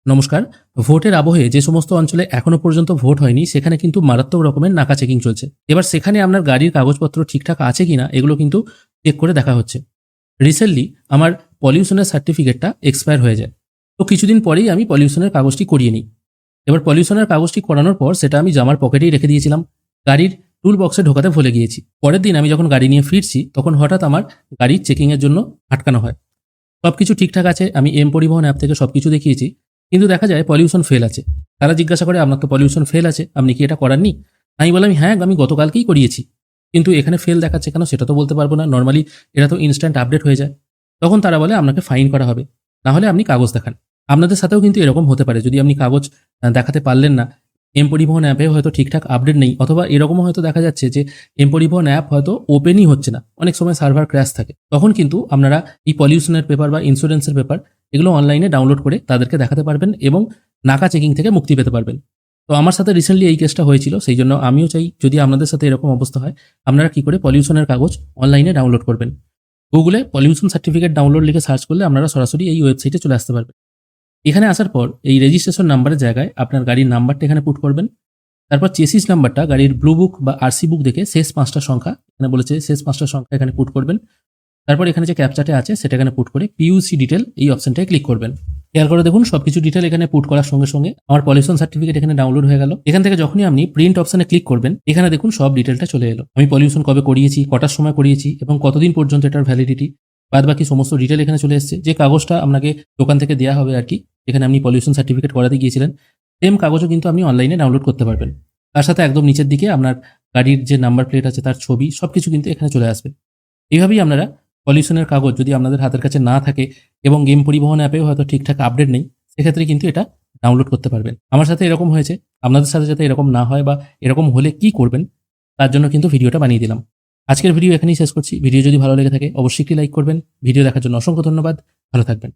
নমস্কার। ভোটের আবহে যে সমস্ত অঞ্চলে এখনো পর্যন্ত ভোট হয়নি সেখানে কিন্তু মারাত্মক রকমের নাকা চেকিং চলছে। এবার সেখানে আপনার গাড়ির কাগজপত্র ঠিকঠাক আছে কিনা এগুলো কিন্তু চেক করে দেখা হচ্ছে। রিসেন্টলি আমার পলিউশনের সার্টিফিকেটটা এক্সপায়ার হয়ে যায়। তো কিছুদিন পরেই আমি পলিউশনের কাগজটি করিয়ে নিই। এবার পলিউশনের কাগজটি করানোর পর সেটা আমি জামার পকেটেই রেখে দিয়েছিলাম। গাড়ির টুল বক্সে ঢোকাতে ভুলে গিয়েছি। পরের দিন আমি যখন গাড়ি নিয়ে ফিরছি তখন হঠাৎ আমার গাড়ির চেকিংয়ের জন্য আটকানো হয়। সবকিছু ঠিকঠাক আছে। আমি পরিবহন অ্যাপ থেকে সবকিছু দেখিয়েছি। কিন্তু দেখা যায় পলিউশন ফেল আছে। তারা জিজ্ঞাসা করে, "আপনার তো পলিউশন ফেল আছে। আপনি কি এটা করাননি?" আমি বললাম, "হ্যাঁ, আমি গতকালকেই করিয়েছি। কিন্তু এখানে ফেল দেখাচ্ছে কেন সেটা তো বলতে পারব না। নরমালি এটা তো ইনস্ট্যান্ট আপডেট হয়ে যায়।" তখন তারা বলে, "আপনাকে ফাইন করা হবে। না হলে আপনি কাগজ দেখান।" আপনাদের সাথেও কিন্তু এরকম হতে পারে। যদি আপনি কাগজ দেখাতে পারলেন না, পরিবহন অ্যাপে হয়তো ঠিকঠাক আপডেট নেই, অথবা এরকমও হয়তো দেখা যাচ্ছে যে পরিবহন অ্যাপ হয়তো ওপেনই হচ্ছে না। অনেক সময় সার্ভার ক্র্যাশ থাকে। তখন কিন্তু আপনারা এই পলিউশনের পেপার বা ইন্স্যুরেন্সের পেপার এগুলো অনলাইনে ডাউনলোড করে তাদেরকে দেখাতে পারবেন এবং নাকা চেকিং থেকে মুক্তি পেতে পারবেন। তো আমার সাথে রিসেন্টলি এই কেসটা হয়েছিল। সেইজন্য আমিও চাই যদি আপনাদের সাথে এরকম অবস্থা হয়, আপনারা কি করে পলিউশনের কাগজ অনলাইনে ডাউনলোড করবেন। গুগলে পলিউশন সার্টিফিকেট ডাউনলোড লিখে সার্চ করলে আপনারা সরাসরি এই ওয়েবসাইটে চলে আসতে পারবেন। এখানে আসার পর এই রেজিস্ট্রেশন নাম্বারের জায়গায় আপনার গাড়ির নাম্বারটা এখানে পুট করবেন। তারপর চেসিস নাম্বারটা গাড়ির ব্লু বুক বা আরসি বুক দেখে শেষ ৫টা সংখ্যা, এখানে বলেছে শেষ ৫টা সংখ্যা এখানে পুট করবেন। তারপর এখানে যে ক্যাপচাটা আছে সেটা এখানে পুট করে পিইউসি ডিটেল এই অপশনটায় ক্লিক করবেন। খেয়াল করে দেখুন সবকিছু ডিটেল এখানে পুট করার সঙ্গে সঙ্গে আমার পলিউশন সার্টিফিকেট এখানে ডাউনলোড হয়ে গেল। এখান থেকে যখনই আপনি প্রিন্ট অপশনে ক্লিক করবেন, এখানে দেখুন সব ডিটেলটা চলে এলো। আমি পলিউশন কবে করিয়েছি, কটার সময় করিয়েছি এবং কতদিন পর্যন্ত এটার ভ্যালিডিটি, বাদ বাকি সমস্ত ডিটেল এখানে চলে এসেছে। যে কাগজটা আপনাকে দোকান থেকে দেওয়া হবে আর কি, যেখানে আপনি পলিউশন সার্টিফিকেট করাতে গিয়েছিলেন, সেম কাগজও কিন্তু আপনি অনলাইনে ডাউনলোড করতে পারবেন। তার সাথে একদম নিচের দিকে আপনার গাড়ির যে নাম্বার প্লেট আছে তার ছবি সবকিছু কিন্তু এখানে চলে আসবে। এইভাবেই আপনারা পলিউশনের কাগজ যদি আপনাদের হাতের কাছে না থাকে এবং পরিবহন অ্যাপেও হয়তো ঠিকঠাক আপডেট নেই, সেক্ষেত্রে কিন্তু এটা ডাউনলোড করতে পারবেন। আমার সাথে এরকম হয়েছে। আপনাদের সাথে যাতে এরকম না হয় বা এরকম হলে কি করবেন তার জন্য কিন্তু ভিডিওটা বানিয়ে দিলাম। আজকের ভিডিও এখানেই শেষ করছি। ভিডিও যদি ভালো লেগে থাকে অবশ্যই একটি লাইক করবেন। ভিডিও দেখার জন্য অসংখ্য ধন্যবাদ। ভালো থাকবেন।